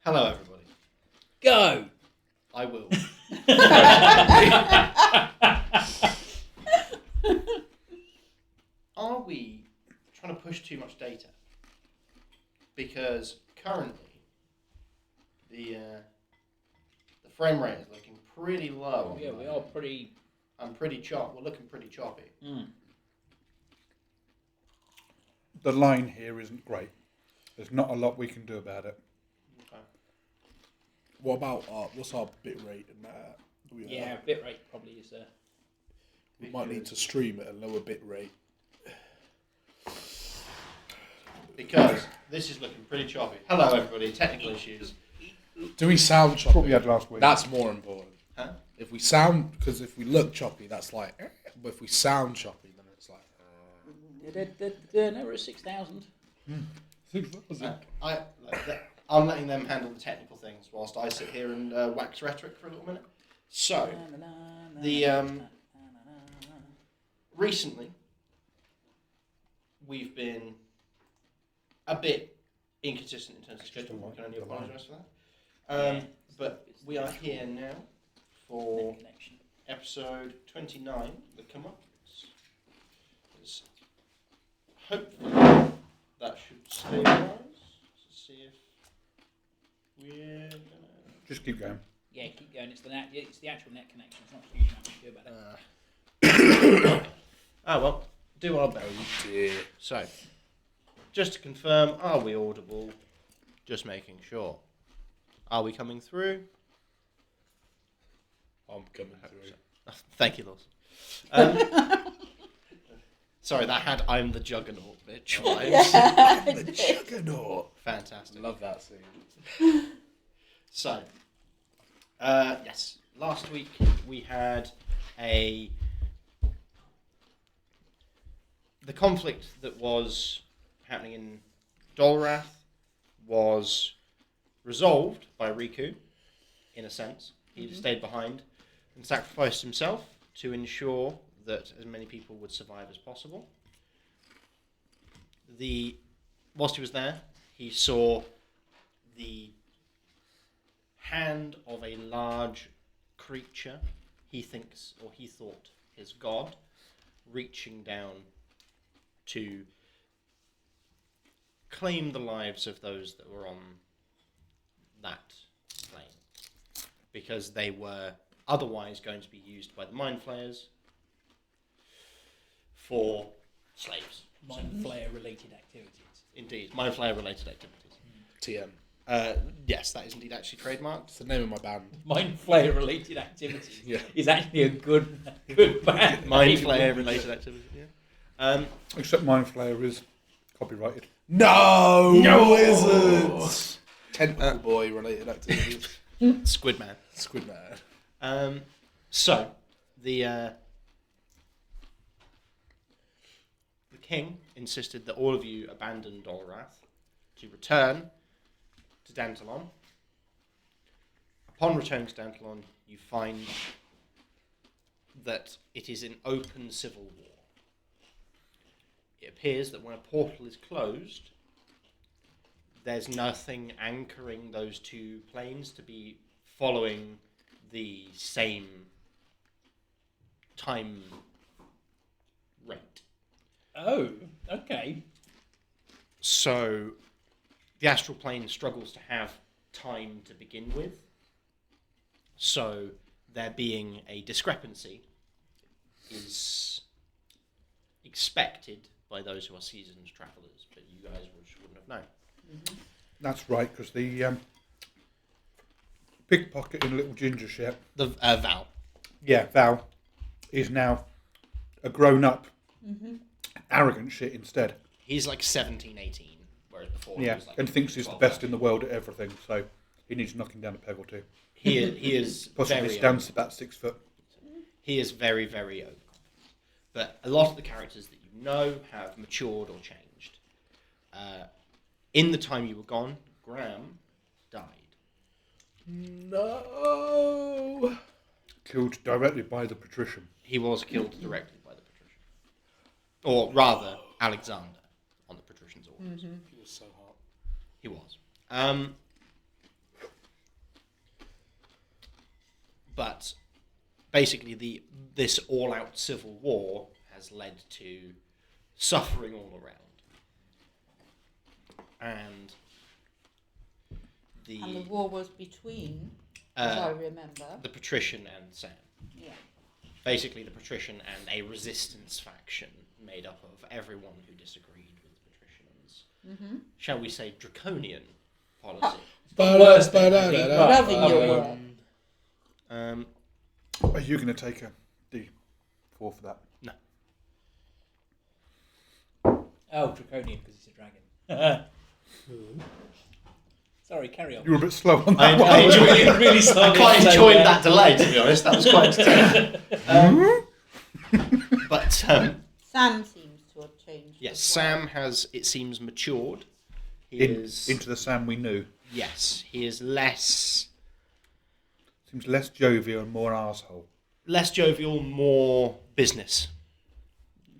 Hello, everybody. Go! I will. Are we trying to push too much data? Because currently, the frame rate is looking pretty low. Yeah, we are pretty... I'm pretty choppy. We're looking pretty choppy. Mm. The line here isn't great. There's not a lot we can do about it. Okay. What about what's our bit rate and that? Yeah, bitrate probably is there. We might need to stream at a lower bit rate. Because this is looking pretty choppy. Hello, everybody. Technical issues. Do we sound choppy? What we had last week. That's more important. Huh? If we sound, because if we look choppy, that's like. But if we sound choppy, then it's like. They're never at 6,000. 6,000. I'm letting them handle the technical things whilst I sit here and wax rhetoric for a little minute. So, recently, we've been a bit inconsistent in terms of schedule. I can only apologise for that. But we are here now for episode 29, the Comeuppance. Hopefully that should stabilise. Let's see if we're gonna... Just keep going. Yeah, keep going. It's the actual net connection. It's not a huge amount to do about it. Oh well, do our best. Oh dear. So, just to confirm, are we audible? Just making sure. Are we coming through? I'm coming through. Thank you, Lawson. Sorry, that had "I'm the Juggernaut" bitch vibes. I'm the Juggernaut. Fantastic. Love that scene. So, yes, last week we had the conflict that was happening in Dolrath was resolved by Rhi-koo, in a sense. He stayed behind and sacrificed himself to ensure that as many people would survive as possible. Whilst he was there, he saw the hand of a large creature, he thought his god, reaching down to claim the lives of those that were on that plane, because they were otherwise going to be used by the mind flayers for slaves. Mind flayer related activities. Indeed, mind flayer related activities. TM. Yes, that is indeed actually trademarked. It's the name of my band. Mind flayer related activities. Yeah. Is actually a good band. Mind flayer related activities. Yeah. Except Mind Flayer is copyrighted. No wizards. Tentacle boy related activities. Squid Man. Squid Man. So the king insisted that all of you abandon Dolrath to return to Dantalon. Upon returning to Dantalon, you find that it is in open civil war. It appears that when a portal is closed, there's nothing anchoring those two planes to be following the same time rate. Oh, okay. So the astral plane struggles to have time to begin with. So there being a discrepancy is expected by those who are seasoned travellers, but you guys wouldn't have known. Mm-hmm. That's right, because the pickpocket in Little Ginger Ship, The Val. yeah, Val, is now a grown-up, arrogant shit instead. He's like 17, 18, whereas before he Yeah, was like and thinks he's the 12, best in the world at everything, so he needs knocking down a peg or two. He is Possibly very stands about 6 foot. He is very, very overconfident. But a lot of the characters that you know have matured or changed. In the time you were gone, Graham died. No. Killed directly by the patrician. He was killed directly by the patrician. Or rather, Alexander, on the patrician's orders. He was so hot. He was. but basically this all-out civil war has led to suffering all around. And And the war was between, as I remember. the patrician and Sam. Yeah. Basically, the patrician and a resistance faction made up of everyone who disagreed with the patricians. Mm-hmm. Shall we say draconian policy? Loving your work. Are you going to take a D4 for that? No. Oh, draconian because he's a dragon. Sorry, carry on. You were a bit slow on that one. I enjoyed, really I quite enjoyed that delay, to be honest. That was quite entertaining. But Sam seems to have changed. yes, as well. Sam has, it seems, matured. He is Into the Sam we knew. yes, he is less Seems less jovial and more arsehole. jovial, more business,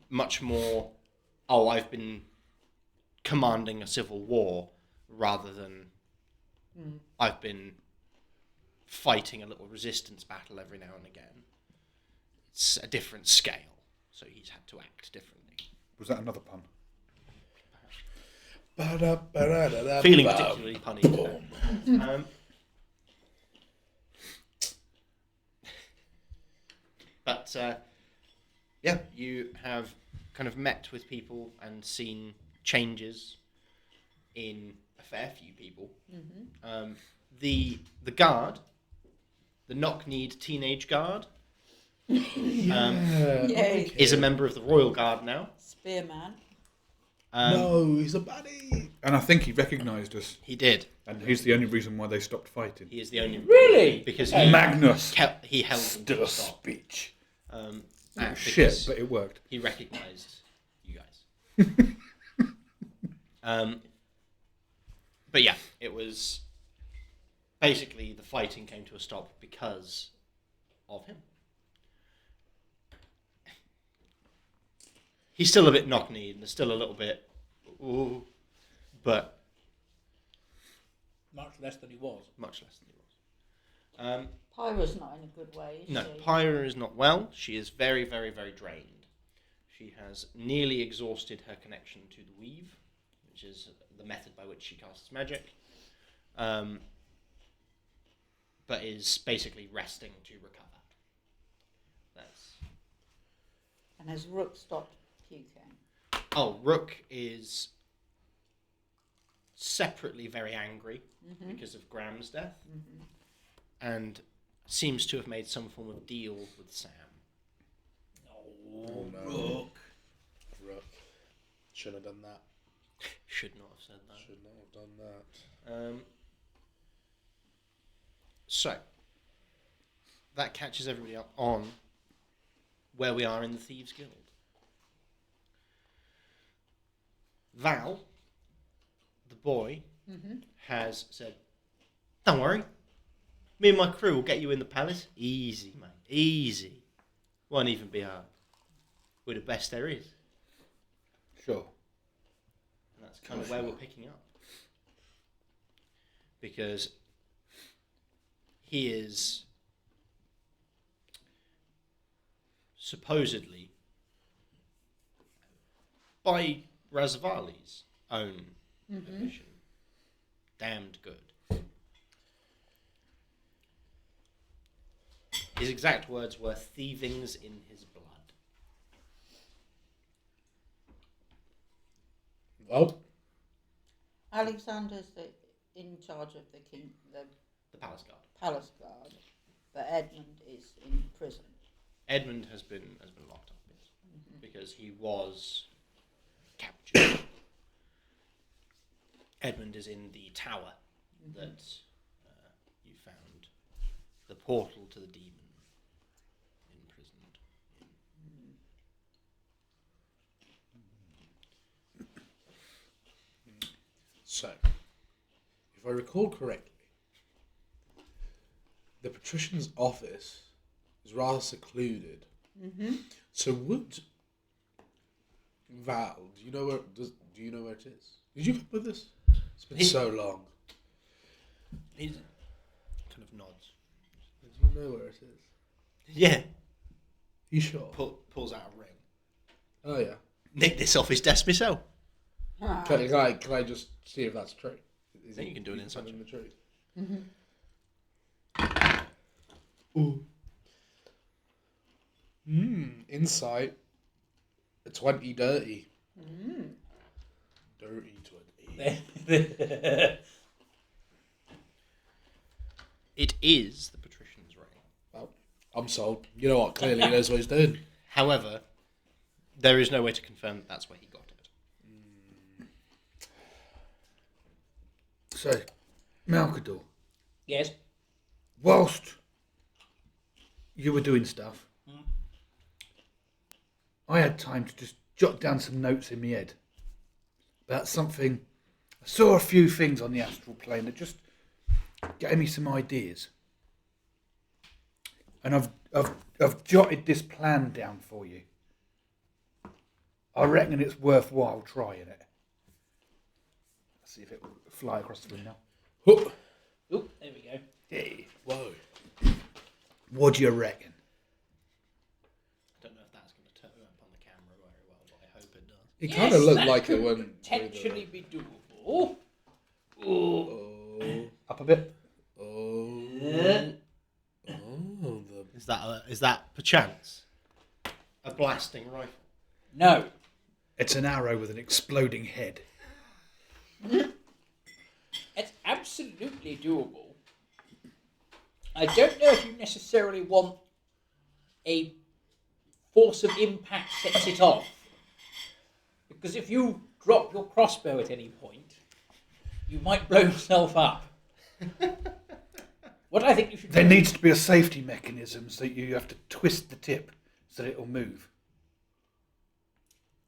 much more. Oh, I've been commanding a civil war rather than I've been fighting a little resistance battle every now and again. It's a different scale, so he's had to act differently. Was that another pun? Feeling particularly punny today. But yeah, you have kind of met with people and seen changes in a fair few people. Mm-hmm. The guard, the knock-kneed teenage guard, Yay. is a member of the Royal Guard now. Spearman. No, he's a baddie. And I think he recognised us. He did. And he's the only reason why they stopped fighting. He is the only Really? because Magnus. he held them to The a stop. speech. And Shit, because but it worked. he recognised you guys. But yeah, it was basically the fighting came to a stop because of him. He's still a bit knock-kneed and still a little bit, ooh, but Much less than he was. much less than he was. Pyra's not in a good way, is No, she? Pyra is not well. She is very, very, very drained. She has nearly exhausted her connection to the weave, which is the method by which she casts magic, but is basically resting to recover. That's... And has Rook stopped puking? Oh, Rook is separately very angry because of Graham's death, and seems to have made some form of deal with Sam. Oh no. Rook. Shouldn't have done that. Should not have said that. Should not have done that. So, that catches everybody up on where we are in the Thieves' Guild. Val, the boy, has said, "Don't worry, me and my crew will get you in the palace. Easy, mate, easy. Won't even be hard. We're the best there is." Sure. And that's kind of where we're picking up. Because he is supposedly, by Razvali's own admission, damned good. His exact words were thievings in his blood. Well, Alexander's in charge of the Palace Guard. palace guard, but Edmund is in prison. Edmund has been locked up, yes, because he was captured. Edmund is in the tower that you found the portal to the demon imprisoned in. so, if I recall correctly, the patrician's office is rather secluded. So would Val, do you know where it is? Did you come with us? It's been so long. He kind of nods. know where it is. Yeah. You sure? Pulls out a ring. Oh yeah. Nick this off his desk myself. Can I just see if that's true? Is Then you can do an insight in the truth. Mm-hmm. Ooh. Insight. A 20 dirty. Dirty 20. It is the patrician's ring. Well, I'm sold. You know what? Clearly he knows what he's doing. However, there is no way to confirm that that's where he got it. So, Malkador, Yes. whilst you were doing stuff, I had time to just jot down some notes in my head about something. I saw a few things on the astral plane that just gave me some ideas, and I've jotted this plan down for you. I reckon it's worthwhile trying it. Let's see if it will fly across the room now. Oh, Oh, there we go. Hey, whoa. what do you reckon? I don't know if that's going to turn up on the camera very well, but I hope it does. He Yes, kind of looked that like could it when... potentially be doable. Oh. Up a bit. Oh. Oh. Is that perchance a blasting rifle? No. It's an arrow with an exploding head. It's absolutely doable. I don't know if you necessarily want a force of impact sets it off. Because if you drop your crossbow at any point, you might blow yourself up. What I think you should There do... needs to be a safety mechanism so you have to twist the tip so that it'll move.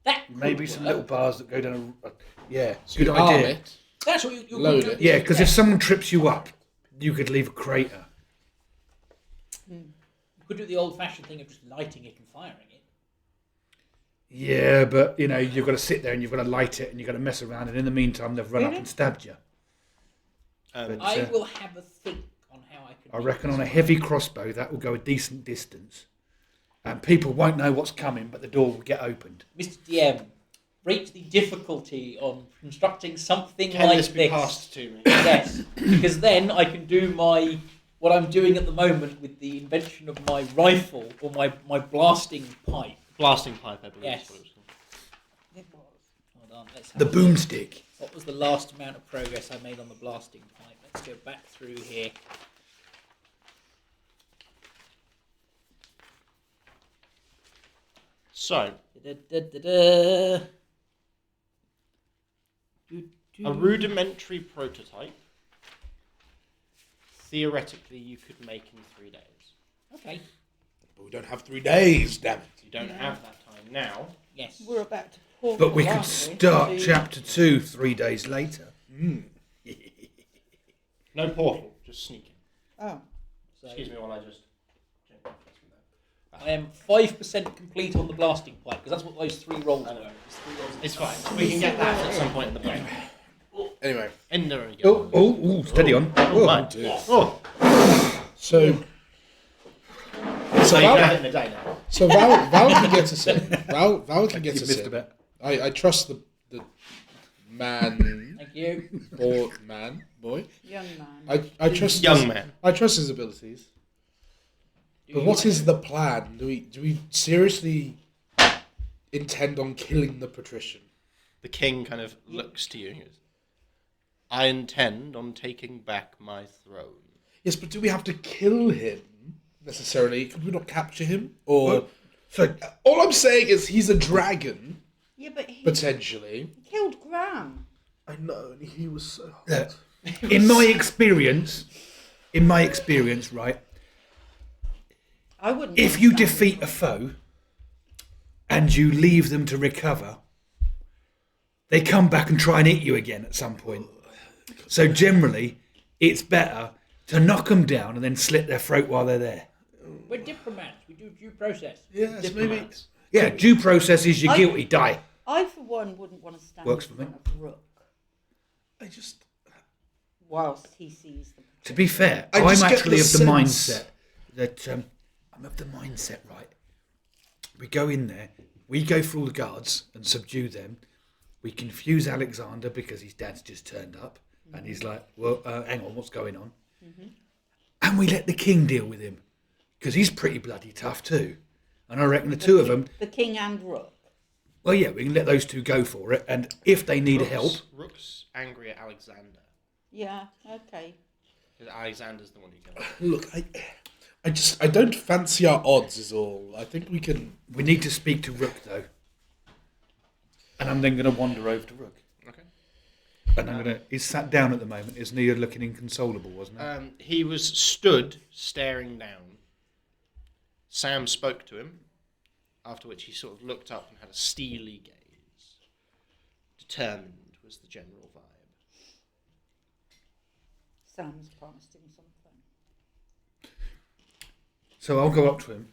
That could Maybe some work. little bars that go down a... Yeah, So good you arm idea. it. That's what you Load could it. do. Yeah, because if someone trips you up, you could leave a crater. You could do the old-fashioned thing of just lighting it and firing it. Yeah, but, you know, you've got to sit there and you've got to light it and you've got to mess around, and in the meantime, they've run up and stabbed you. But, I will have a think on how I can... I make reckon this on a work. heavy crossbow, that will go a decent distance. And people won't know what's coming, but the door will get opened. Mr. DM, rate the difficulty on constructing something Can like this be passed to me? Yes, because then I can do what I'm doing at the moment with the invention of my rifle or my blasting pipe. Blasting pipe, I believe. Yes. Is what it was called. It was. Hold on, let's have The a look. boomstick. What was the last amount of progress I made on the blasting pipe? Let's go back through here. So, Da-da-da-da-da. a rudimentary prototype, theoretically, you could make in 3 days. Okay. But we don't have 3 days, damn it. You don't have that time now. Yes. We're about to pour. But we aren't could start chapter 2 3 days later. No portal, just sneaking. Oh. So Excuse me while I just... I am 5% complete on the blasting pipe because that's what those 3 rolls I know. were. It's 3 rolls. It's fine. We can get that at some point in the book. Anyway, And there we go. Oh, steady on. Oh, my. dear. Oh, so so you can have Val, it in a day now. so Val can get us in. Val can get You us missed a in. bit. I trust the man, Thank you. boy. Young man. I trust Young his, man. I trust his abilities. But what is the plan? Do we seriously intend on killing the patrician? The king kind of looks to you and goes, I intend on taking back my throne. Yes, but do we have to kill him necessarily? Could we not capture him? Or So, all I'm saying is he's a dragon Yeah, but he potentially. killed Graham. I know, and he was so hot. look, in my experience, right, I wouldn't. if you understand. defeat a foe and you leave them to recover, they come back and try and eat you again at some point. So generally, it's better to knock them down and then slit their throat while they're there. We're diplomats. We do due process. Yes, maybe. Diplomats. Yeah, due process is you're I- guilty, die. I, for one, wouldn't want to stand Works in for me. front of Rook I just. whilst he sees the. To be fair, I I'm just get actually the of the sense- mindset that I'm of the mindset, right? We go in there, we go for all the guards and subdue them. We confuse Alexander because his dad's just turned up, and he's like, "Well, hang on, what's going on?" And we let the king deal with him because he's pretty bloody tough too. And I reckon the two of them. The king and Rook. Well, yeah, we can let those two go for it, and if they need help, Rook's angry at Alexander. Yeah, okay. Because Alexander's the one who can. Look, I don't fancy our odds. Is all. I think we can. we need to speak to Rook though. And I'm then going to wander over to Rook. Okay. And I'm going to. He's sat down at the moment. Isn't he looking inconsolable, wasn't he? He was stood staring down. Sam spoke to him, after which he sort of looked up and had a steely gaze. Determined was the general vibe. Sam's promised him something. So I'll go up to him.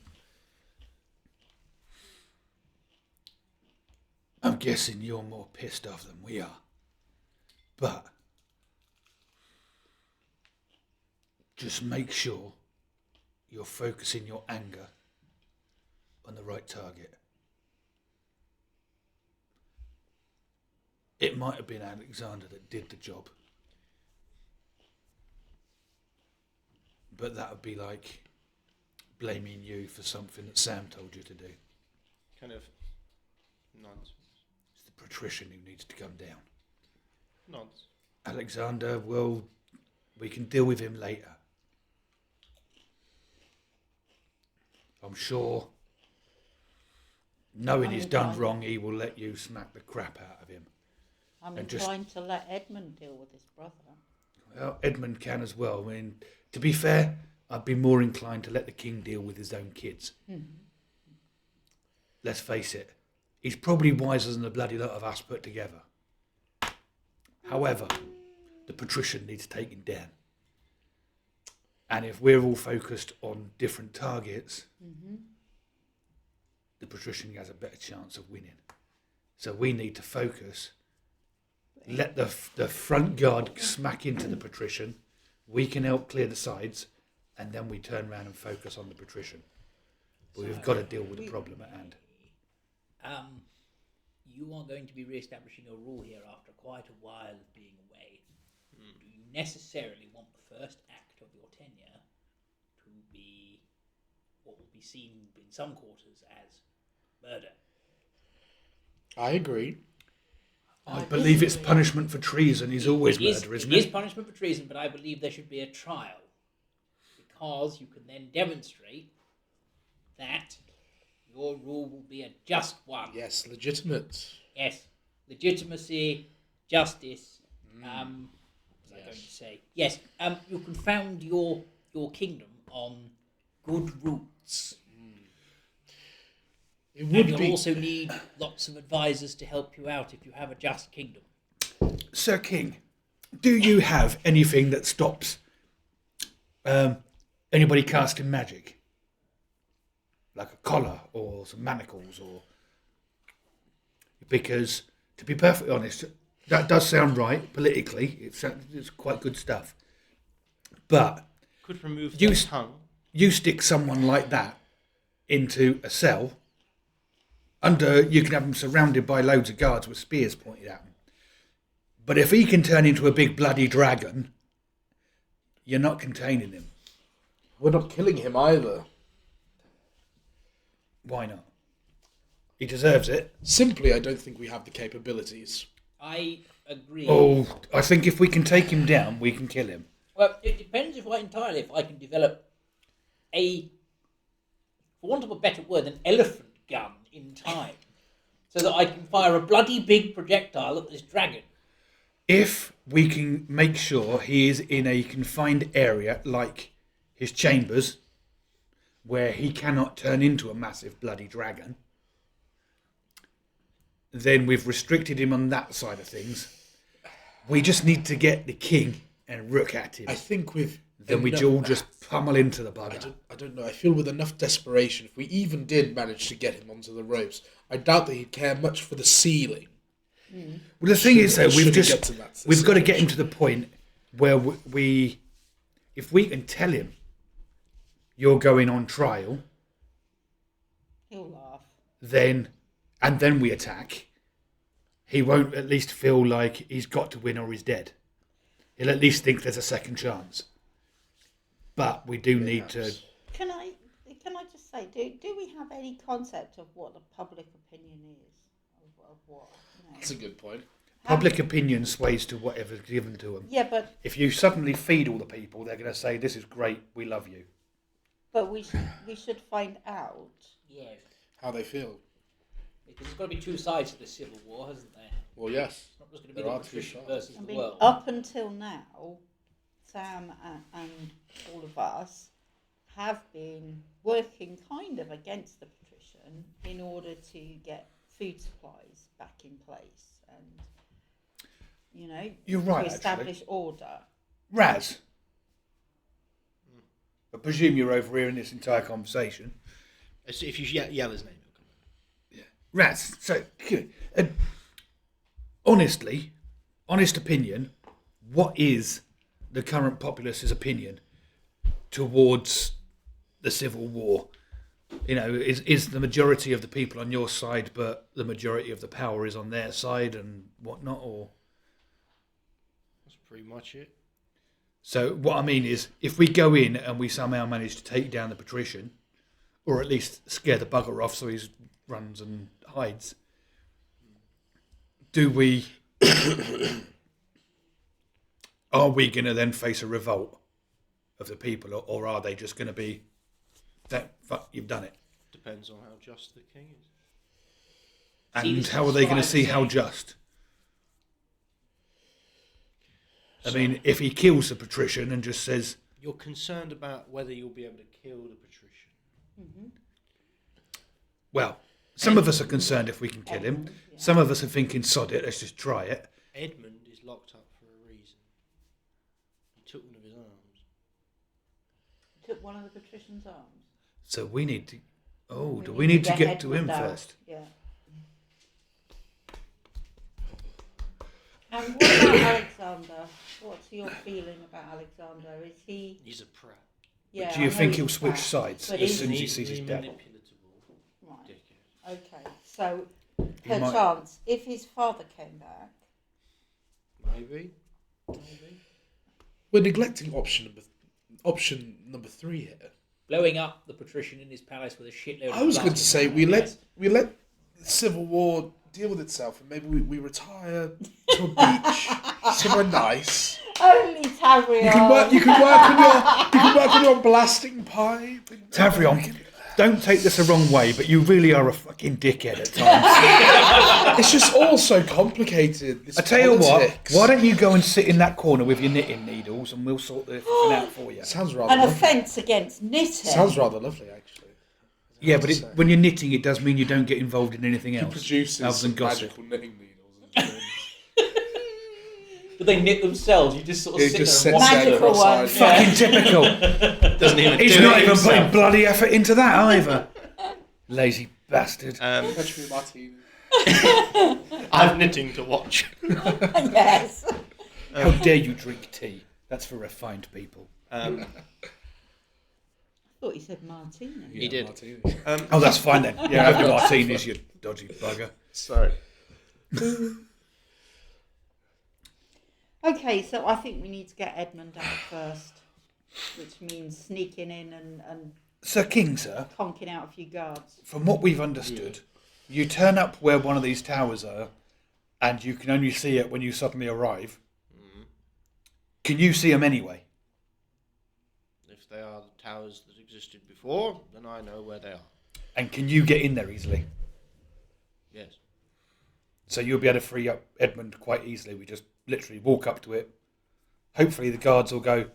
I'm guessing you're more pissed off than we are. But just make sure you're focusing your anger on the right target. It might have been Alexander that did the job. But that would be like blaming you for something that Sam told you to do. Kind of nonsense. It's the patrician who needs to come down. Nonsense. Alexander, well, we can deal with him later. I'm sure, knowing he's done wrong, he will let you smack the crap out of him. I'm And inclined to let Edmund deal with his brother. Well, Edmund can as well. I mean, to be fair, I'd be more inclined to let the king deal with his own kids. Let's face it, he's probably wiser than the bloody lot of us put together. However, the patrician needs taken down. And if we're all focused on different targets, the patrician has a better chance of winning. So we need to focus, let the front guard smack into the patrician, we can help clear the sides, and then we turn around and focus on the patrician. But we've got to deal with the problem at hand. You are going to be re-establishing a rule here after quite a while of being away. Do you necessarily want the first act of your tenure to be what will be seen in some quarters as murder? I agree. I believe it's punishment for treason is always murder, isn't it? It is punishment for treason, but I believe there should be a trial. Because you can then demonstrate that your rule will be a just one. Yes, legitimate. Yes. Legitimacy, justice. What was I going to say? Yes. You can found your kingdom on good roots. It And would you'll be. also need lots of advisors to help you out if you have a just kingdom. Sir King, do you have anything that stops anybody casting magic? Like a collar or some manacles, or because to be perfectly honest, that does sound right politically. It's quite good stuff, but Could remove You the s- tongue. you stick someone like that into a cell. You can have them surrounded by loads of guards with spears pointed at them. But if he can turn into a big bloody dragon, you're not containing him. We're not killing him either. Why not? He deserves it. Simply, I don't think we have the capabilities. I agree. Oh, I think if we can take him down, we can kill him. Well, it depends if I can develop for want of a better word, an elephant gun in time, so that I can fire a bloody big projectile at this dragon. If we can make sure he is in a confined area like his chambers, where he cannot turn into a massive bloody dragon, then we've restricted him on that side of things. We just need to get the king and Rook at him. I think with Then we all just pummel into the bugger. I don't know. I feel with enough desperation, if we even did manage to get him onto the ropes, I doubt that he'd care much for the ceiling. Well, the thing is, though, Should we get to that we've got to get him to the point where if we can tell him, you're going on trial, He'll laugh. then we attack, he won't at least feel like he's got to win or he's dead. He'll at least think there's a second chance. But we do need to... Can I just say, do we have any concept of what the public opinion is? Of what? You know? That's a good point. Public opinion sways to whatever's given to them. Yeah, but If you suddenly feed all the people, they're going to say, this is great, we love you. we should find out. Yes. How they feel. Because there's got to be two sides to this civil war, hasn't there? Well, yes. It's not just going to be There the are two patrician sides. versus I the mean, world. up until now, Sam and all of us have been working kind of against the patrician in order to get food supplies back in place and, You're right, to establish order. Raz. I presume you're overhearing this entire conversation. If you yell his name, he'll come back. Raz, so, honestly, honest opinion, what is the current populace's opinion towards the civil war? Is the majority of the people on your side, but the majority of the power is on their side and whatnot, or? That's pretty much it. So what I mean is, if we go in and we somehow manage to take down the patrician, or at least scare the bugger off so he runs and hides, are we going to then face a revolt of the people, or are they just going to be, that fuck, you've done it? Depends on how just the king is. And this how are is they going what to I'm see how saying. just? I mean, if he kills the patrician and just says, You're concerned about whether you'll be able to kill the patrician. Mm-hmm. well, some of us are concerned if we can kill him. Edmund, yeah. Some of us are thinking, sod it, let's just try it. Edmund is locked up for a reason. He took one of his arms. Took one of the patrician's arms. So we need to... Oh, do we need to get to him Edmund out. first? Yeah. And what about Alexander? What's your feeling about Alexander? Is he? He's a prat. Yeah. Do you I know think he's he'll a switch prat, sides but as is soon as he he? sees his devil? Manipulatable Right. dickhead. Okay. So, He might- perchance, if his father came back, Maybe. We're neglecting option number 3 here. Blowing up the patrician in his palace with a shitload of I was going to blasted say arrows. we let the civil war deal with itself, and maybe we retire to a beach somewhere nice. only Tavrion. You can work on your blasting pipe. Tavrion, don't take this the wrong way, but you really are a fucking dickhead at times. It's just all so complicated. This I tell you what, politics. why don't you go and sit in that corner with your knitting needles and we'll sort the thing out for you. Sounds rather An lovely. offence against knitting. Sounds rather lovely, actually. Yeah, but when you're knitting, it does mean you don't get involved in anything He else. produces other than some gossip. magical knitting needles. But they knit themselves. You just sort of He sit just there and sits watch there them. Magical cross-eyed. one. Fucking typical. Doesn't even He's do not it even himself. putting bloody effort into that either. Lazy bastard. Fetch me a martini. I have knitting to watch. Yes. How dare you drink tea? That's for refined people. I thought you said martini. He did. Martini. Oh, that's fine then. Yeah, have your martinis, you dodgy bugger. Sorry. Okay, so I think we need to get Edmund out first, which means sneaking in and Sir King, sir, conking out a few guards. from what we've understood, you turn up where one of these towers are, and you can only see it when you suddenly arrive. Can you see them anyway? If they are the towers that existed before, then I know where they are. And can you get in there easily? Yes. So you'll be able to free up Edmund quite easily. We just literally walk up to it. Hopefully the guards will go,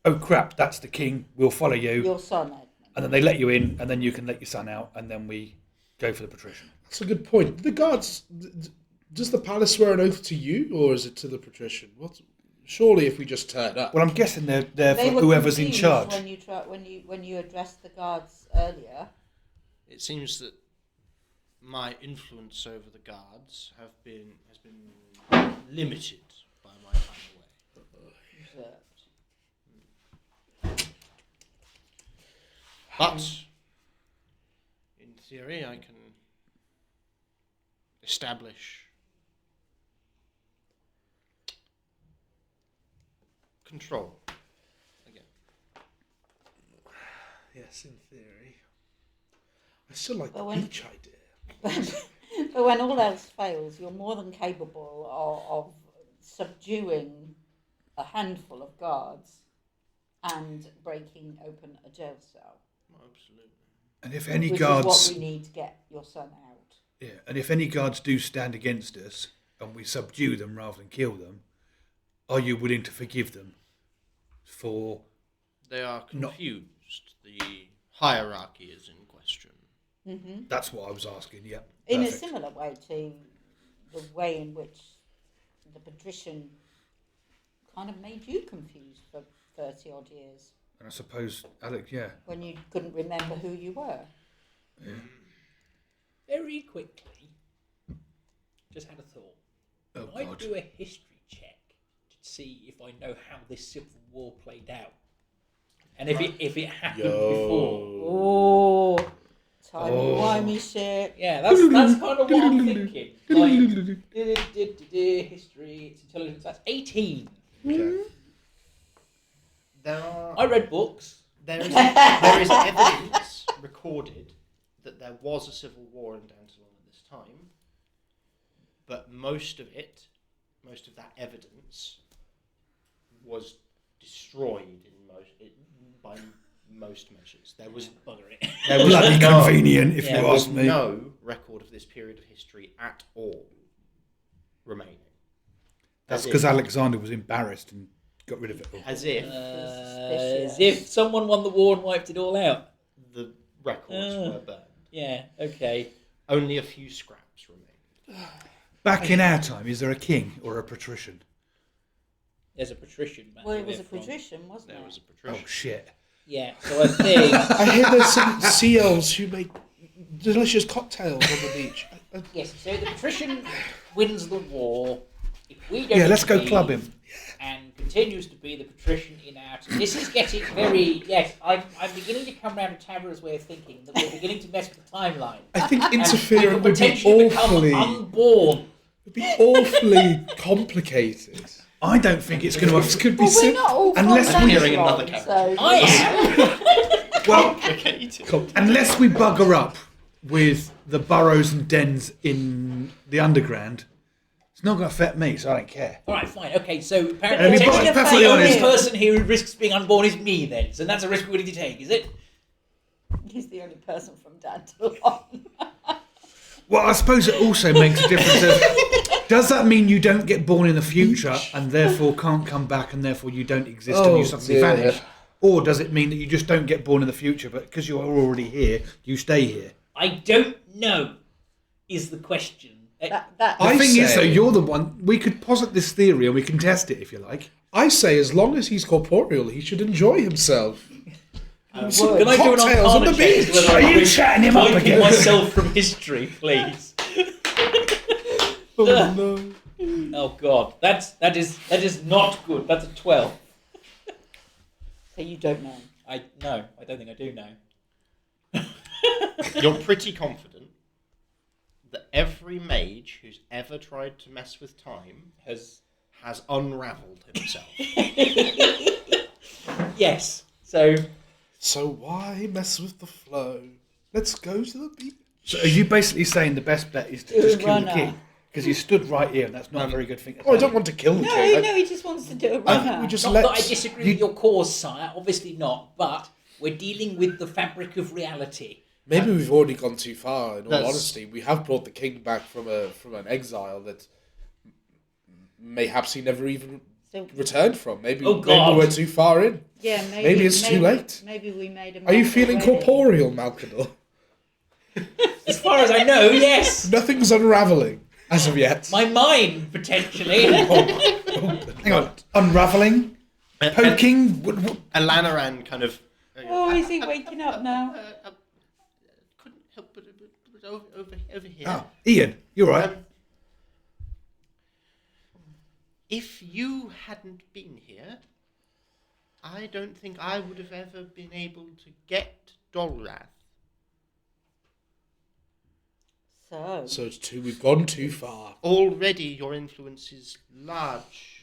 oh crap, that's the king, we'll follow you. Your son, Edmund. And then they let you in, and then you can let your son out, and then we go for the patrician. That's a good point. The guards, does the palace swear an oath to you, or is it to the patrician? Surely, if we just turn up, Well, I'm guessing they're They for were whoever's in confused charge. when you addressed the guards earlier. It seems that my influence over the guards has been limited by my time away. Observed. But in theory, I can establish control again. Yes, in theory. I still like But the when- beach idea. But when all else fails, you're more than capable of subduing a handful of guards and breaking open a jail cell. Absolutely. And if any Which guards, is what we need to get your son out. yeah, and if any guards do stand against us and we subdue them rather than kill them, are you willing to forgive them for? They are Not- confused. The hierarchy is in question. Mm-hmm. That's what I was asking. Yeah. In a perfect. similar way to the way in which the patrician kind of made you confused for 30 odd years And I suppose, Alec, yeah. when you couldn't remember who you were. Very quickly, just had a thought. Oh, I God. do a history check to see if I know how this civil war played out, and if it happened before. Oh, timey-wimey shit. Yeah, that's kind of what I'm thinking. Like, history, it's intelligence. That's 18. Okay. There are. I read books. There is evidence recorded that there was a civil war in Dantalon at this time, but most of that evidence was destroyed by most measures. There was there was Bloody no, convenient, if Yeah, you there was ask me. no record of this period of history at all remaining. That's As because if- Alexander was embarrassed and got rid of it all. As if As if someone won the war and wiped it all out. the records were burned. Yeah, okay. Only a few scraps remained. Back in our time, is there a king or a patrician? There's a patrician. Man, Well, it was where a from. patrician, wasn't There it? was a Oh, patrician. shit. Yeah, so I think... I hear there's some sea elves who make delicious cocktails on the beach. Yes, so the patrician wins the war. If we don't Yeah, let's go intervene club him. And continues to be the patrician in our... This is getting very... Yes, I'm beginning to come round to Tavra's way of thinking that we're beginning to mess with the timeline. I think And we interfering could would be potentially become awfully, unborn. complicated. I don't think it's going This to... could be Well, we're simple. not all Unless from we're hearing Dantalon, another character. so- I am! Well, unless we bugger up with the burrows and dens in the underground, it's not going to affect me, so I don't care. Alright, fine. Okay, so And apparently if Take I'm your perfectly fate the only honest, on person here who risks being unborn is me then. So that's a risk we're willing to take, is it? He's the only person from Dantalon. well, I suppose it also makes a difference. Does that mean you don't get born in the future and therefore can't come back and therefore you don't exist and Oh, you suddenly dear. vanish? Or does it mean that you just don't get born in the future, but because you're already here, you stay here? I don't know, is the question. That The I thing is, say- though, you're the one. We could posit this theory and we can test it if you like. I say, as long as he's corporeal, he should enjoy himself. Can I do an Cocktails on the arcana check as to beach. whether Are I you can chatting him up wipe again? myself from history, please? Oh, no. Oh God, that is not good. That's a 12. So you don't know. I don't think I do know. You're pretty confident that every mage who's ever tried to mess with time Has unravelled himself. yes. So So why mess with the flow? Let's go to the beach. So are you basically saying the best bet is to Do a just kill the runner. king? Because he stood right here and that's not a very good thing to Oh, I say. don't want to kill the No, king. no, he just wants to do a I think runner. we just not let. that I disagree with your cause, sire. Obviously not. But we're dealing with the fabric of reality. Maybe we've already gone too far. In all That's- honesty, we have brought the king back from an exile that mayhaps he never even So, returned from. Maybe, Oh, God. maybe we're too far in. yeah, Maybe it's too late. Maybe we made a Are you mess feeling already. corporeal, Malkador? As far as I know, yes. Nothing's unraveling as of yet. My mind potentially. Hang on. Unravelling? Poking? Alanaran kind of... Oh, is he waking up now? couldn't help but over here. Oh, Ian, you're right. If you hadn't been here, I don't think I would have ever been able to get Dolrath. So We've gone too far. Already your influence is large.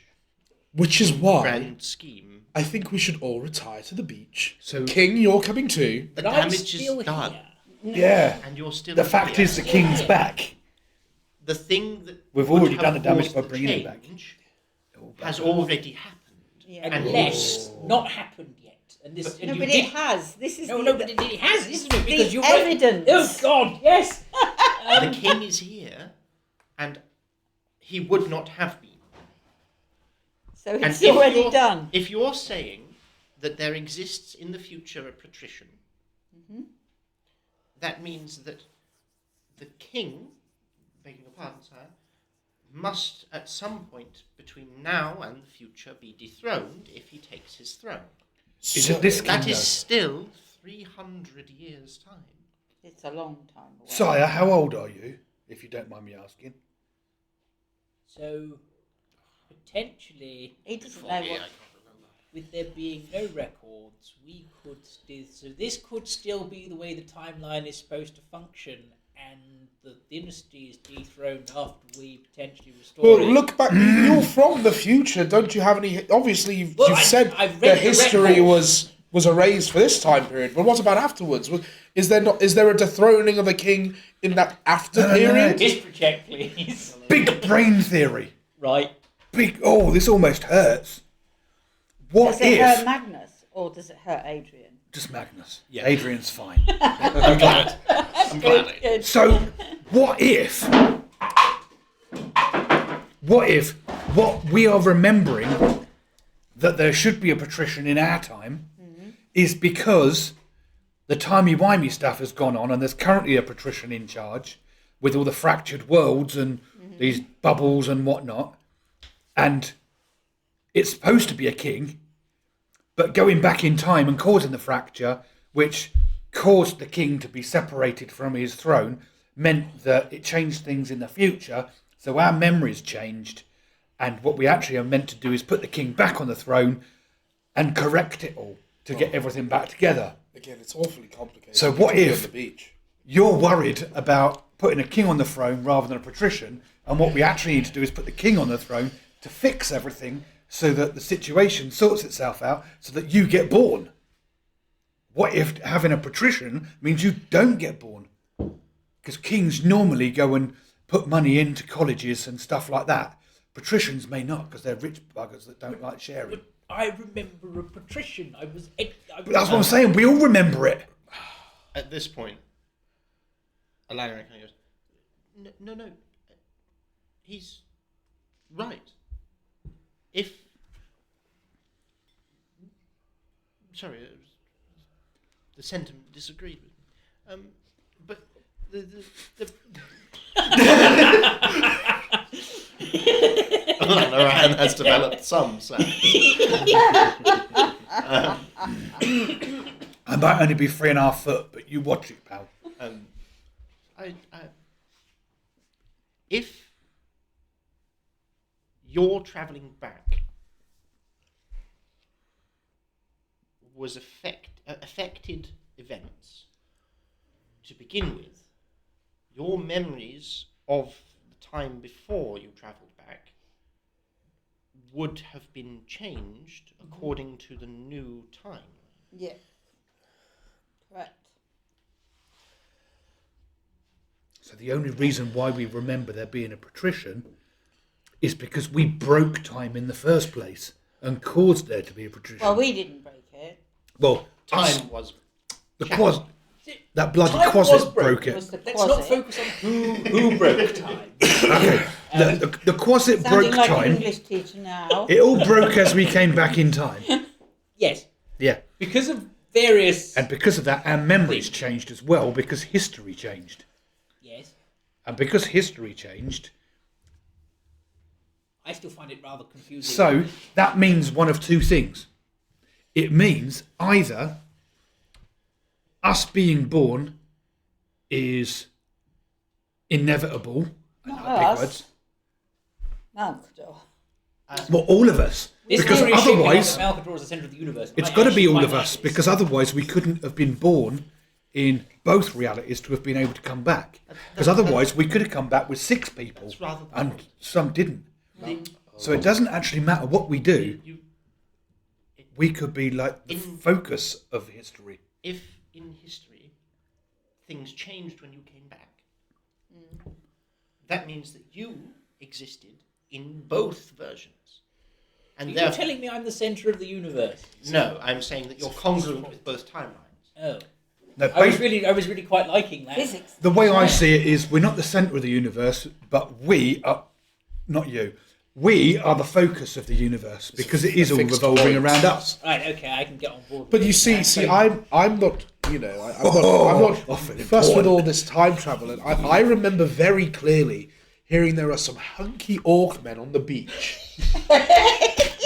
Which is why Grand scheme. I think we should all retire to the beach. So King, you're coming too. The But I'm damage still is done. here. yeah, And you're still the fact here. is the king's back. The thing that We've would already have done the damage caused by the bringing him back. change has already happened. yeah. Unless not happened yet. And this, and No, you but did, it has. This is No, the, no, but it has, isn't it? Because the you're evidence. Oh God, yes. The king is here, and he would not have been. So And it's if already you're- done. If you're saying that there exists in the future a patrician, that means that the king, begging your pardon, sire, must at some point between now and the future be dethroned if he takes his throne. Is it this king? That is though? still 300 years' time. It's a long time away. Sire, how old are you, if you don't mind me asking? So potentially, He doesn't know what. with there being no records, we could still. So this could still be the way the timeline is supposed to function, and the dynasty is dethroned after we potentially restore Well, it. look back. You're from the future. Don't you have any? Obviously, you've Well, said I've read the the history records. was erased for this time period. But what about afterwards? Is there not? Is there a dethroning of a king in that after No, no, no. period? History check, please. Big brain theory. Right. Big. Oh, this almost hurts. What Does it hurt if? Magnus or does it hurt Adrian? Just Magnus. Yeah. Adrian's fine. I'm glad. I'm glad. Good. So, what if? What we are remembering that there should be a patrician in our time is because the timey-wimey stuff has gone on and there's currently a patrician in charge with all the fractured worlds and these bubbles and whatnot, and it's supposed to be a king, but going back in time and causing the fracture, which caused the king to be separated from his throne, meant that it changed things in the future. So our memories changed, and what we actually are meant to do is put the king back on the throne and correct it all to get everything back together. Again, it's awfully complicated. So what Particularly if- on the beach? You're worried about putting a king on the throne rather than a patrician, and what we actually need to do is put the king on the throne to fix everything so that the situation sorts itself out so that you get born. What if having a patrician means you don't get born? Because kings normally go and put money into colleges and stuff like that. Patricians may not, because they're rich buggers that don't like sharing. But I remember a patrician. I was. But that's what I'm saying. We all remember it. At this point, Alaric kind of goes, no, he's right. If... Sorry, the sentiment disagreed with me. But the Ryan has developed some sense. I might only be 3.5 foot, but you watch it, pal. If you're travelling back was affected events to begin with, your memories of the time before you travelled back would have been changed according to the new time. Yeah. Correct. So the only reason why we remember there being a patrician is because we broke time in the first place and caused there to be a patrician. Well, we didn't break it. Well, Time was the quas, that bloody Time was quasit broke. broke It it. was the Let's not closet. focus on who broke time. Okay, the quasit Sounding broke like an time. English teacher now. It all broke as we came back in time. Yes, Yeah, because of various. and because of that, our memories changed as well because history changed. Yes, And because history changed, I still find it rather confusing. so that means one of two things. It means either us being born is inevitable. I Not like big us. words. Malcador. Well, all of us. This Because theory is shaping up otherwise- that Malcador is the centre of the universe. It's I got to be actually all quite of like us, this. because otherwise we couldn't have been born in both realities to have been able to come back. Because otherwise we could have come back with 6 people, That's rather the and point. some didn't. The- So it doesn't actually matter what we do. you- We could be like the In- focus of history. if in history things changed when you came back, that means that you existed in both versions. And Are you therefore, telling me I'm the centre of the universe? no, I'm saying that you're congruent with both timelines. Oh. No, I was really quite liking that. Physics. the way I see it is we're not the centre of the universe, but we are, not you, we are the focus of the universe because it is all fixed revolving point. around us. Right, okay, I can get on board. But with you this. see, I'm not, I'm not Often fussed with important. all this time travel, and I remember very clearly hearing there are some hunky orc men on the beach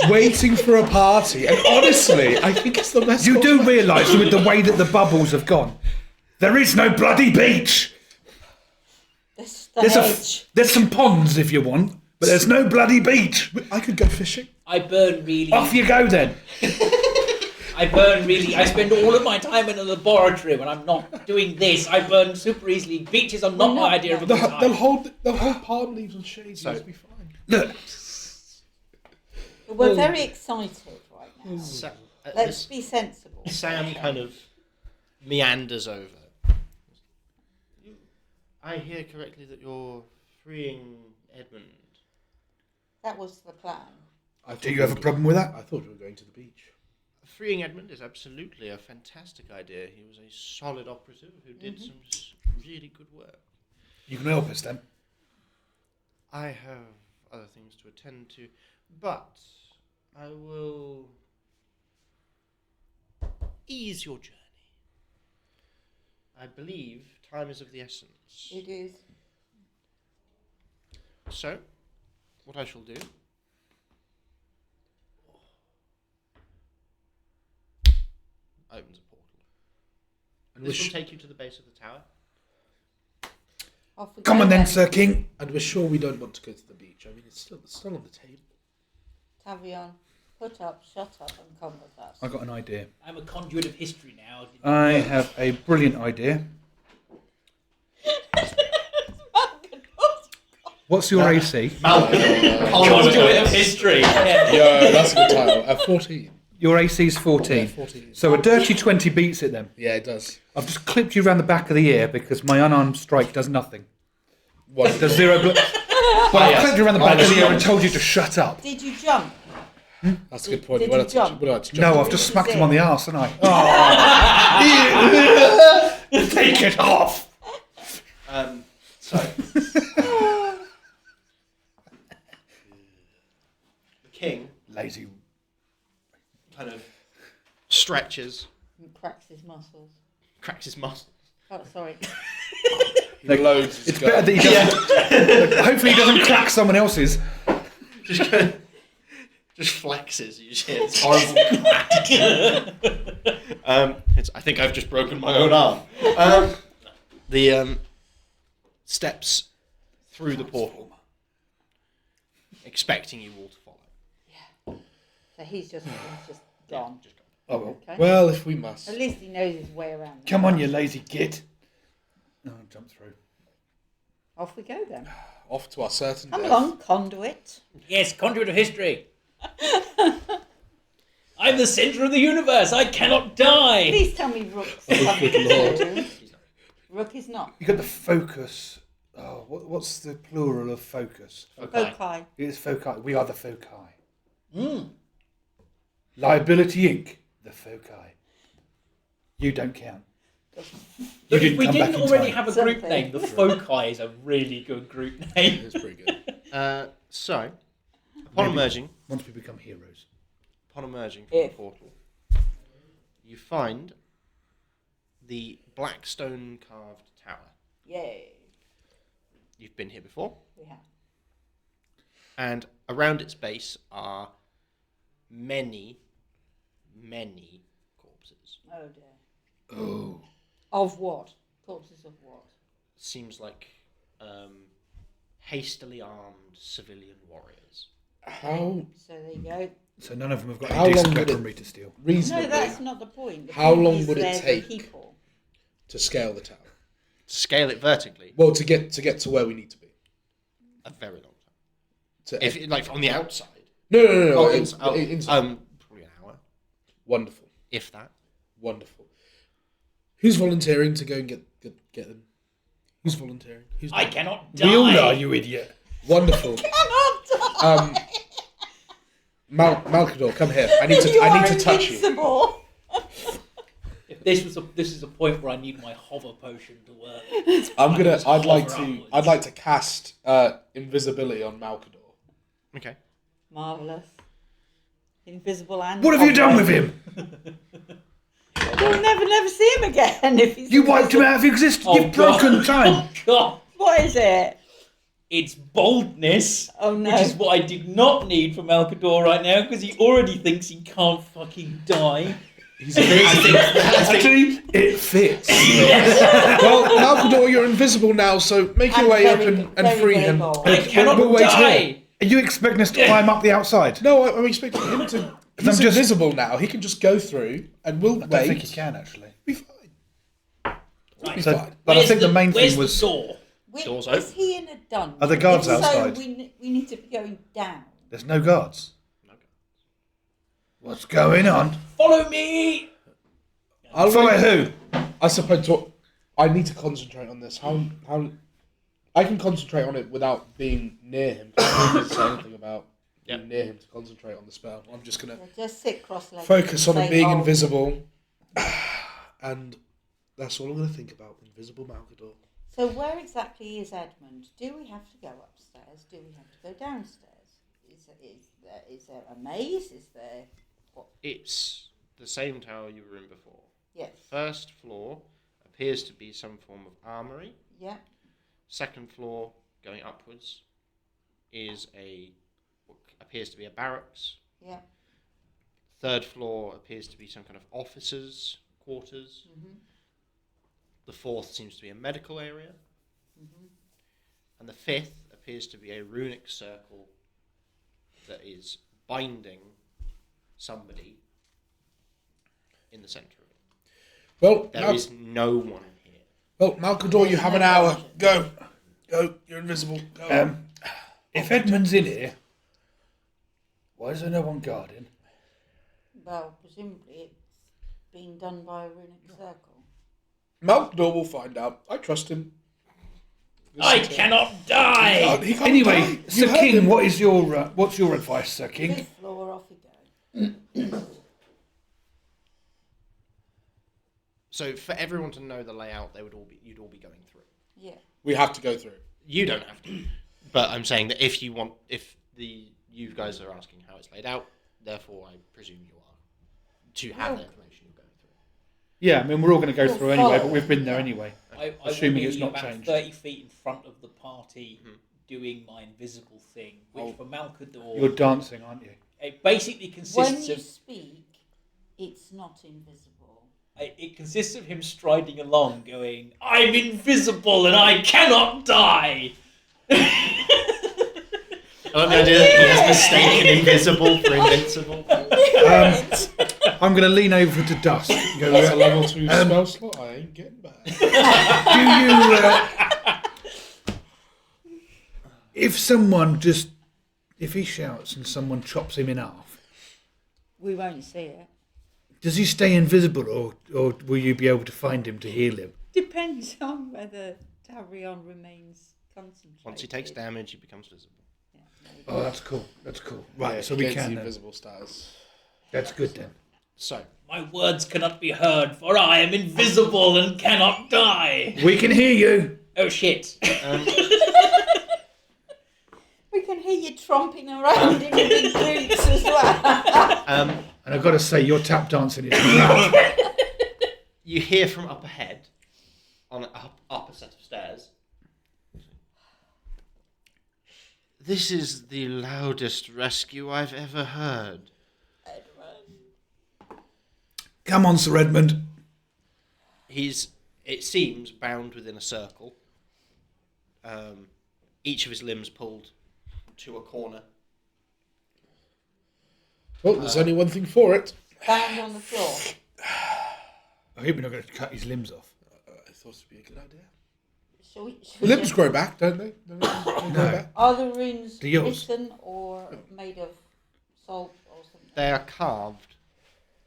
waiting for a party, and honestly, I think it's the best. You do course. realise with the way that the bubbles have gone, there is no bloody beach. It's the hedge. There's some ponds if you want, but there's no bloody beach. I could go fishing. I burn really. Off you go then. I spend all of my time in a laboratory when I'm not doing this. I burn super easily. Beaches are not my idea of a good They'll time. hold palm leaves and shades. So- It'll be fine. Look, We're very excited right now. So, Let's be sensible. Sam kind of meanders over. I hear correctly that you're freeing Edmund. That was the plan. do you have a problem with that? I thought we were going to the beach. Freeing Edmund is absolutely a fantastic idea. He was a solid operative who did some really good work. You can help us then. I have other things to attend to, but I will ease your journey. I believe time is of the essence. It is. So, what I shall do... opens a portal. And This will take you to the base of the tower. Off we Come go on then, Sir King. and we're sure we don't want to go to the beach. I mean, it's still on the table. Tavion, put up, shut up, and come with us. I've got an idea. I'm a conduit of history now. I have a brilliant idea. What's your AC? Conduit of history. Yeah. Yeah, that's a good title. 14. Your AC is 14. Yeah, 14. So a dirty 20 beats it then. Yeah, it does. I've just clipped you around the back of the ear because my unarmed strike does nothing. One. Does 0 Well, I clipped you around the back of the ear and told you to shut up. Did you jump? That's a good point. Did Well, you jump? No, I've just smacked him on the arse, haven't I? Oh. Take it off. So... the king Lazy. kind of stretches, And cracks his muscles. cracks his muscles. Oh, sorry. Loads. It's better that he doesn't. Hopefully, he doesn't crack someone else's. Just kind of, just flexes. You see it's horrible. I think I've just broken my own arm. The steps through the portal, expecting you all to follow. So he's just gone. Just go. Oh well. Okay. Well, if we must. At least he knows his way around. Come on, you lazy git. No, jump through. Off we go then. Off to our certain Come death. along, conduit. Yes, conduit of history. I'm the centre of the universe. I cannot die. Please tell me Rook's good coming lord. too. Rook is not. You got the focus. Oh, what's the plural of focus? Okay. Foci. It's foci. We are the foci. Mm. Liability Inc. The foci. You don't count. But You if didn't we come didn't back in already time. have a group Something. name, the Foci is a really good group name. It's pretty good. So, upon emerging Once we become heroes. from the If. portal, you find the black stone carved tower. Yay. You've been here before, We have. and around its base are many, many corpses. Oh dear. Oh. Of what? Corpses of what? Seems like hastily armed civilian warriors. How So there you go. So none of them have got How any decent long would it- weaponry to steal. reasonably No, that's not the point. The How point long is would it they're the take? people. to scale the tower? Scale it vertically, Well, to get to where we need to be. a very long time. To If like on the outside, no. oh, Inside. probably an hour, Wonderful, if that. wonderful. Who's volunteering to go and get them? Who's volunteering? Who's I doing it? cannot die. We all are, you idiot. Wonderful. Malkador, come here. I need to touch you. Invincible. If this is a point where I need my hover potion to work. I'd like Hover to cast invisibility on Malkador. Okay. Marvellous. Invisible and... What have you done with him? You'll never see him again if he's... You wiped him out of existence. Oh, You've broken time. Oh god! What is it? It's boldness, Oh, no. which is what I did not need from Alcador right now because he already thinks he can't fucking die. He's invisible. Actually, it fits. Well, Malkador, you're invisible now, so make your And way up very, and very, free very him. bold. I cannot we'll wait die. here. Are you expecting us to climb up the outside? No, I'm expecting him to. He's I'm just- invisible now. He can just go through, and we'll I wait. don't think he can, actually. Be fine. Right. So, fine. but I think the main where's thing was... the door? Doors Is open. he in a dungeon? Are the guards If outside? So we need to be going down. There's no guards. What's going on? Follow me. I'll Follow wait. who? I suppose I need to concentrate on this. How I can concentrate on it without being near him. I don't say anything about being near him to concentrate on the spell. I'm just gonna Just sit cross-legged. focus on and him say, being "Oh." invisible, and that's all I'm gonna think about. Invisible Malkador. So where exactly is Edmund? Do we have to go upstairs? Do we have to go downstairs? Is there a maze? Is there... What? It's the same tower you were in before. Yes. First floor appears to be some form of armory. Yeah. Second floor, going upwards, is what appears to be a barracks. Yeah. Third floor appears to be some kind of officers' quarters. Mhm. The fourth seems to be a medical area. Mhm. And the fifth appears to be a runic circle that is binding somebody in the centre of it. Well, There is no one here. well, Malkador, you have an hour. Go. You're invisible. Go. If Edmund's in here, why is there no one guarding? Well, presumably it's being done by a runic circle. Malkador will find out. I trust him. I cannot die. He can't Anyway, die. Sir You heard King, him. what's your advice, Sir King? Fifth floor, off you go. So for everyone to know the layout, you'd all be going through. Yeah. We have to go through. You don't have to, but I'm saying that if you guys are asking how it's laid out, therefore I presume you are to have the information you're going through. Yeah, I mean, we're all going to go We'll through anyway, but follow. we've been there anyway. I Assuming will it's be not about changed. 30 feet in front of the party doing my invisible thing, which for Malkador, You're dancing, aren't you? it basically When consists you of speak, it's not invisible. it consists of him striding along, going, "I'm invisible and I cannot die." I love the idea that he has mistaken invisible for invincible. I'm going to lean over to Dusk. and go, That's a level 2 spell slot. I ain't getting back. do you... if he shouts and someone chops him in half, We won't see it. does he stay invisible or will you be able to find him to heal him? Depends on whether Tavrion remains concentrated. Once he takes damage, he becomes visible. Yeah, there you Oh, go. that's cool. That's cool. Right, Yeah, so he we gains can the then. invisible status. That's good then. So My words cannot be heard, for I am invisible and cannot die. We can hear you. Oh shit! We can hear you tromping around in your big boots as well. And I've got to say, your tap dancing is great. you hear from up ahead, on an upper set of stairs. This is the loudest rescue I've ever heard. Come on, Sir Edmund. He's, it seems, bound within a circle. Each of his limbs pulled to a corner Well, there's only one thing for it. Bound on the floor. I hope you're not going to cut his limbs off. I thought it'd be a good idea. Shall we Limbs just- grow back, don't they? Don't they grow No. back? Are the runes The yours. written or made of salt or something? They are carved.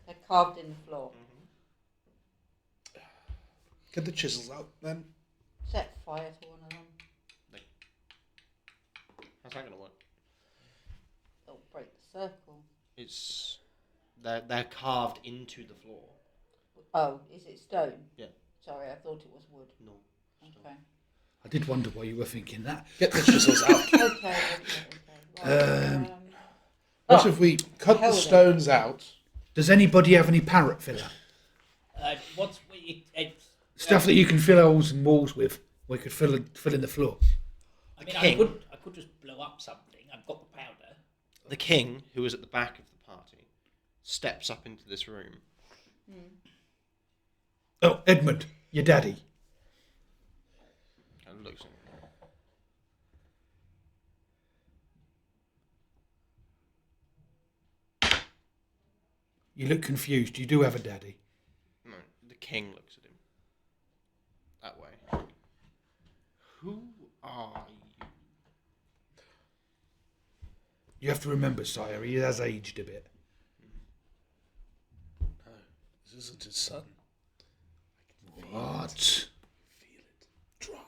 They're carved in the floor. Get the chisels out then. Set fire to one of them. How's that going to work? They'll break the circle. It's they're carved into the floor. Oh, is it stone? Yeah. Sorry, I thought it was wood. No. Okay. I did wonder why you were thinking that. Get the chisels out. Okay. Right, What if we cut the hell then. stones out? Does anybody have any parrot filler? Stuff that you can fill holes in walls with. We could fill in the floor. I mean, king. I could just blow up something. I've got the powder. The king, who was at the back of the party, steps up into this room. Oh, Edmund, your daddy. And looks at him. You look confused. You do have a daddy. No, the king looks at him. That way. Who are you? You have to remember, sire, he has aged a bit. No, this isn't his son. What? Feel it. Drama.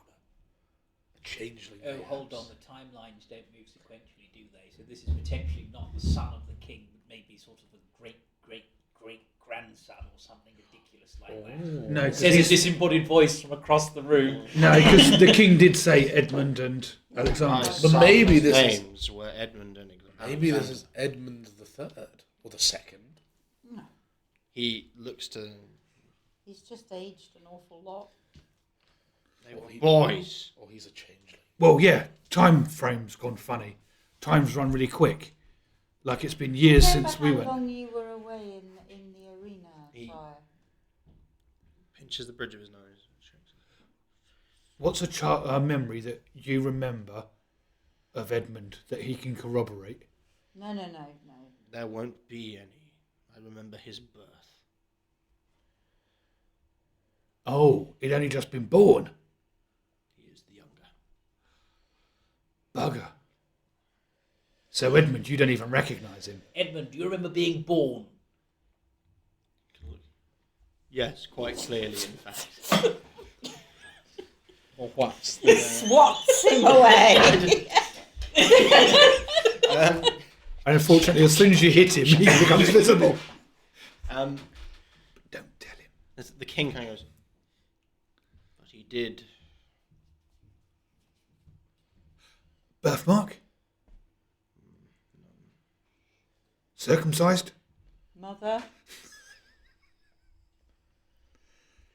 A changeling. Oh, mayhaps. hold on. The timelines don't move sequentially, do they? So this is potentially not the son of the king, but maybe sort of a great-great-great-grandson or something ridiculous like that. No, Says a disembodied voice from across the room. no, because the king did say Edmund and My Alexander. But maybe son's this is- names were Edmund and Maybe this Alexander. is Edmund the Third or the Second. No, He looks to. he's just aged an awful lot. They Or were he- boys. Or he's a changeling. Well, yeah, time frame's gone funny. Time's run really quick. Like it's been years Remember since we how went. long you were away in the arena, He- sire? Pinches the bridge of his nose. What's a memory that you remember of Edmund that he can corroborate? No. There won't be any. I remember his birth. Oh, he'd only just been born. He is the younger. Bugger. So Edmund, you don't even recognise him. Edmund, do you remember being born? Yes, quite clearly, in fact. Or what? Swats him away. And unfortunately, as soon as you hit him, he becomes visible. Um, Don't tell him. the king kind of goes, but he did. Birthmark? Circumcised? Mother.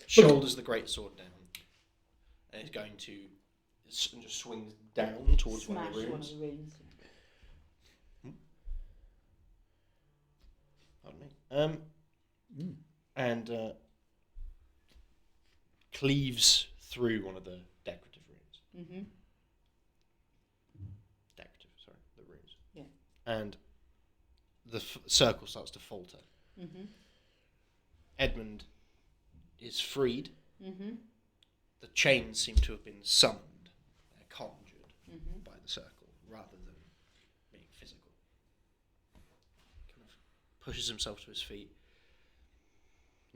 Shoulders the great sword down, and is going to and just swings down towards Smash one of the one of rooms. the runes. Pardon me. And cleaves through one of the decorative runes. Mm-hmm. Decorative, sorry, the runes. Yeah. And the circle starts to falter. Mm-hmm. Edmund is freed. Mm-hmm. The chains seem to have been summoned. They're conjured Mm-hmm. by the circle rather than being physical. Kind of pushes himself to his feet,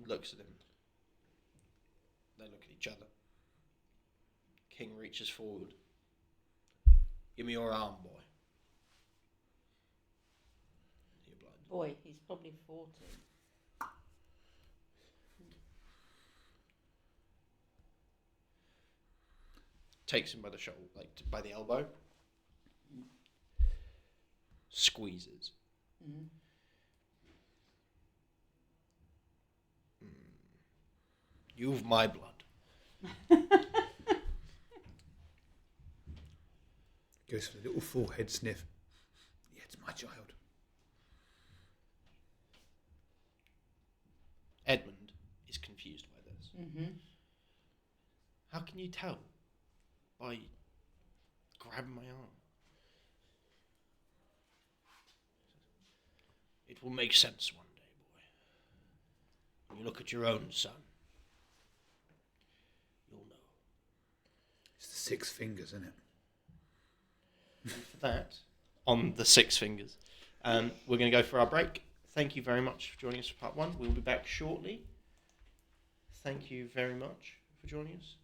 looks at him. They look at each other. King reaches forward. Give me your arm, boy. He obliges. Boy, he's probably 40. Takes him by the shoulder, by the elbow. Squeezes. Mm-hmm. You've my blood. Goes for a little forehead sniff. Yeah, it's my child. Edmund is confused by this. Mm-hmm. How can you tell? By grabbing my arm. It will make sense one day, boy. When you look at your own son, you'll know. It's the 6 fingers, isn't it? And for that, on the 6 fingers, we're going to go for our break. Thank you very much for joining us for part 1. We'll be back shortly. Thank you very much for joining us.